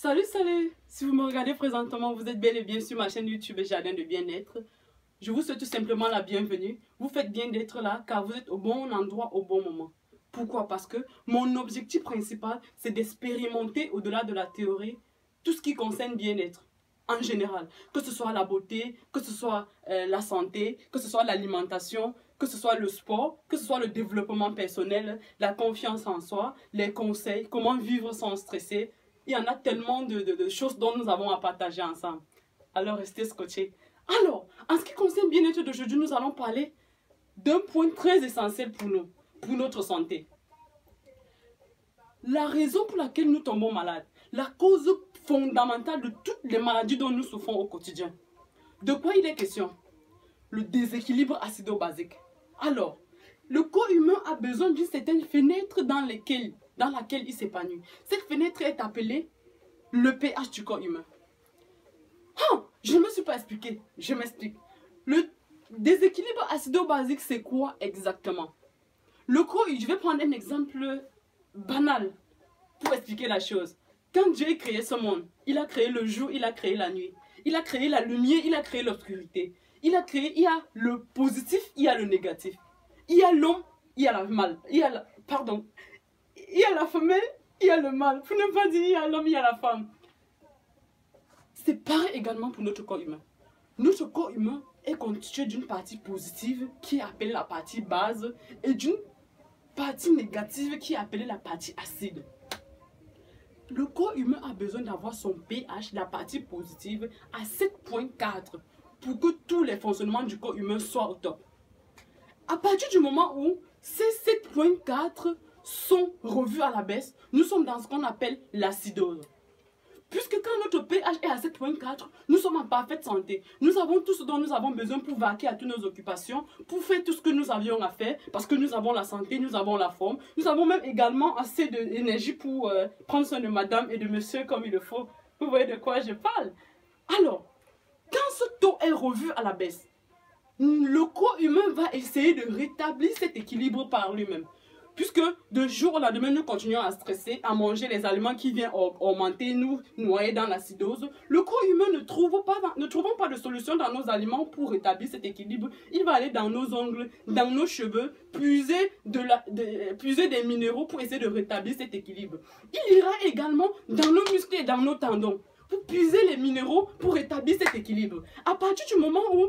Salut, salut! Si vous me regardez présentement, vous êtes bel et bien sur ma chaîne YouTube Jardin de Bien-être. Je vous souhaite tout simplement la bienvenue. Vous faites bien d'être là car vous êtes au bon endroit au bon moment. Pourquoi? Parce que mon objectif principal, c'est d'expérimenter au-delà de la théorie tout ce qui concerne bien-être en général. Que ce soit la beauté, que ce soit la santé, que ce soit l'alimentation, que ce soit le sport, que ce soit le développement personnel, la confiance en soi, les conseils, comment vivre sans stresser. Il y en a tellement de choses dont nous avons à partager ensemble. Alors restez scotchés. Alors, en ce qui concerne bien-être d'aujourd'hui, nous allons parler d'un point très essentiel pour nous, pour notre santé. La raison pour laquelle nous tombons malades, la cause fondamentale de toutes les maladies dont nous souffrons au quotidien. De quoi il est question? Le déséquilibre acido-basique. Alors, le corps humain a besoin d'une certaine fenêtre dans laquelle il s'épanouit. Cette fenêtre est appelée le pH du corps humain. Je ne me suis pas expliqué, je m'explique. Le déséquilibre acido-basique, c'est quoi exactement? Le corps, je vais prendre un exemple banal pour expliquer la chose. Quand Dieu a créé ce monde, il a créé le jour, il a créé la nuit. Il a créé la lumière, il a créé l'obscurité. Il y a le positif, il y a le négatif. Il y a l'homme, il y a la femelle, il y a le mâle. Pour ne pas dire il y a l'homme, il y a la femme. C'est pareil également pour notre corps humain. Notre corps humain est constitué d'une partie positive qui est appelée la partie base et d'une partie négative qui est appelée la partie acide. Le corps humain a besoin d'avoir son pH, la partie positive, à 7,4 pour que tous les fonctionnements du corps humain soient au top. À partir du moment où ces 7,4 sont revus à la baisse, nous sommes dans ce qu'on appelle l'acidose. Puisque quand notre pH est à 7,4, nous sommes en parfaite santé. Nous avons tout ce dont nous avons besoin pour vaquer à toutes nos occupations, pour faire tout ce que nous avions à faire, parce que nous avons la santé, nous avons la forme. Nous avons même également assez d'énergie pour prendre soin de madame et de monsieur comme il le faut. Vous voyez de quoi je parle? Alors, quand ce taux est revu à la baisse, le corps humain va essayer de rétablir cet équilibre par lui-même. Puisque de jour au lendemain, nous continuons à stresser, à manger les aliments qui viennent augmenter, nous noyer dans l'acidose. Le corps humain ne trouvant pas de solution dans nos aliments pour rétablir cet équilibre, il va aller dans nos ongles, dans nos cheveux, puiser des minéraux pour essayer de rétablir cet équilibre. Il ira également dans nos muscles et dans nos tendons pour puiser les minéraux pour rétablir cet équilibre. À partir du moment où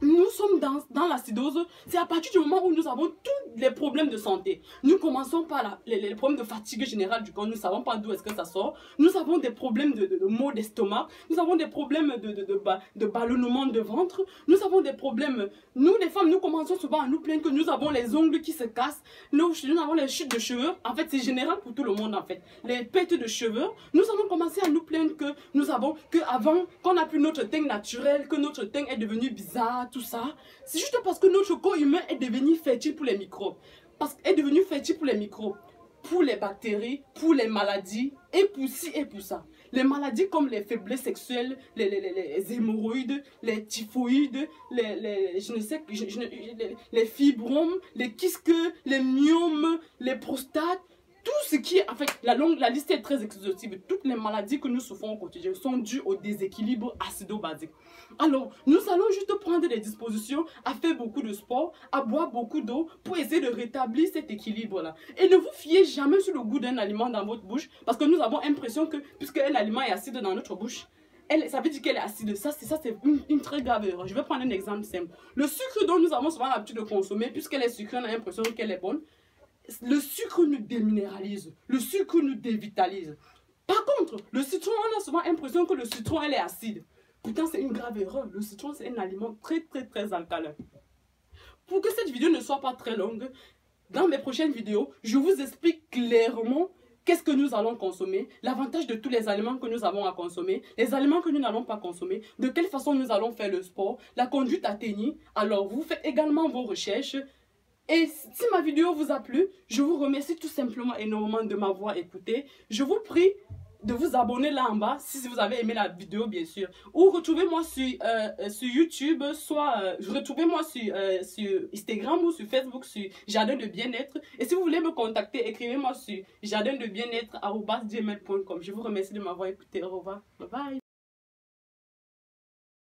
nous sommes dans l'acidose, c'est à partir du moment où nous avons tous les problèmes de santé. Nous commençons par les problèmes de fatigue générale du corps, nous ne savons pas d'où est-ce que ça sort. Nous avons des problèmes de maux d'estomac, nous avons des problèmes de ballonnement de ventre, nous avons des problèmes, nous les femmes, nous commençons souvent à nous plaindre que nous avons les ongles qui se cassent, nous avons les chutes de cheveux, en fait c'est général pour tout le monde en fait, les pertes de cheveux. Nous allons commencer à nous plaindre avant qu'on n'a plus notre teint naturel, que notre teint est devenu bizarre, tout ça, c'est juste parce que notre corps humain est devenu fertile pour les microbes. Pour les bactéries, pour les maladies, et pour ci et pour ça. Les maladies comme les faiblesses sexuelles, les hémorroïdes, les typhoïdes, les fibromes, les quisques, les myomes, les prostates, tout ce qui est, en fait, la liste est très exhaustive. Toutes les maladies que nous souffrons au quotidien sont dues au déséquilibre acido-basique. Alors, nous allons juste prendre des dispositions à faire beaucoup de sport, à boire beaucoup d'eau pour essayer de rétablir cet équilibre-là. Et ne vous fiez jamais sur le goût d'un aliment dans votre bouche parce que nous avons l'impression que, puisqu'un aliment est acide dans notre bouche, ça veut dire qu'elle est acide. Ça c'est une très grave erreur. Je vais prendre un exemple simple. Le sucre dont nous avons souvent l'habitude de consommer, puisqu'elle est sucrée, on a l'impression qu'elle est bonne. Le sucre nous déminéralise, le sucre nous dévitalise. Par contre, le citron, on a souvent l'impression que le citron, elle est acide. Pourtant, c'est une grave erreur. Le citron, c'est un aliment très, très, très alcalin. Pour que cette vidéo ne soit pas très longue, dans mes prochaines vidéos, je vous explique clairement qu'est-ce que nous allons consommer, l'avantage de tous les aliments que nous avons à consommer, les aliments que nous n'allons pas consommer, de quelle façon nous allons faire le sport, la conduite à tenir. Alors, vous faites également vos recherches. Et si ma vidéo vous a plu, je vous remercie tout simplement énormément de m'avoir écouté. Je vous prie de vous abonner là en bas si vous avez aimé la vidéo, bien sûr. Ou retrouvez-moi sur YouTube, soit retrouvez-moi sur Instagram ou sur Facebook, sur Jardin de Bien-être. Et si vous voulez me contacter, écrivez-moi sur jardindebienêtre@gmail.com. Je vous remercie de m'avoir écouté. Au revoir. Bye bye.